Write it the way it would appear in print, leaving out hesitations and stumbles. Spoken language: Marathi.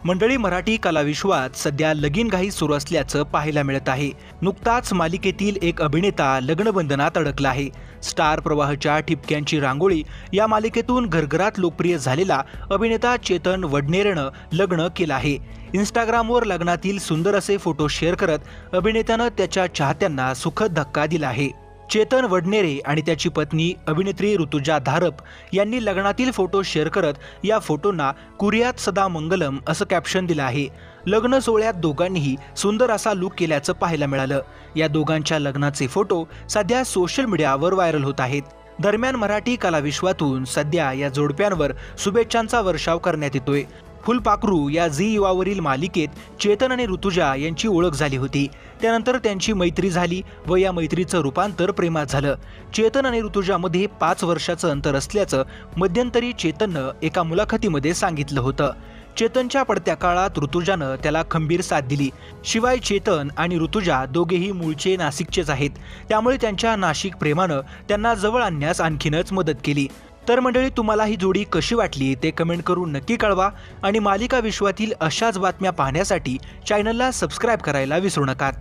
मंडळी, मराठी कलाविश्वात सध्या लगीनघाई सुरू असल्याचं पाहायला मिळत आहे। नुकताच मालिकेतील एक अभिनेता लग्नबंधनात अडकला आहे। स्टार प्रवाहच्या ठिपक्यांची रांगोळी या मालिकेतून घरघरात लोकप्रिय झालेला अभिनेता चेतन वडनेरेनं लग्न केलं आहे। इंस्टाग्रामवर लग्नातील सुंदर असे फोटो शेअर करत अभिनेत्यानं त्याच्या चाहत्यांना सुखद धक्का दिला आहे। चेतन वडनेरे आणि त्याची पत्नी अभिनेत्री ऋतुजा धारप यांनी लग्नातील फोटो शेअर करत या फोटोंना कुर्यात सदा मंगलम असं कॅप्शन दिलं आहे। लग्न सोहळ्यात दोघांनीही सुंदर असा लुक केल्याचं पाहायला मिळालं। या दोघांच्या लग्नाचे फोटो सध्या सोशल मीडियावर व्हायरल होत आहेत। दरम्यान मराठी कलाविश्वातून सध्या या जोडप्यांवर शुभेच्छांचा वर्षाव करण्यात येतोय। फुलपाखरू या झी युवावरील मालिकेत चेतन आणि ऋतुजा यांची ओळख झाली होती। त्यानंतर त्यांची मैत्री झाली व या मैत्रीचं रूपांतर प्रेमात झालं। चेतन आणि ऋतुजामध्ये 5 वर्षाचं अंतर असल्याचं मध्यंतरी चेतननं एका मुलाखतीमध्ये सांगितलं होतं। चेतनच्या पडत्या काळात ऋतुजानं त्याला खंबीर साथ दिली। शिवाय चेतन आणि ऋतुजा दोघेही मूळचे नाशिकचेच आहेत, त्यामुळे त्यांच्या नाशिक प्रेमानं त्यांना जवळ आणण्यास आणखीनच मदत केली। तर मंडळी, तुम्हाला ही जोडी कशी वाटली ते कमेंट करून नक्की कळवा आणि मालिका विश्वातील अशाच बातम्या पाहण्यासाठी चॅनलला सबस्क्राईब करायला विसरू नका।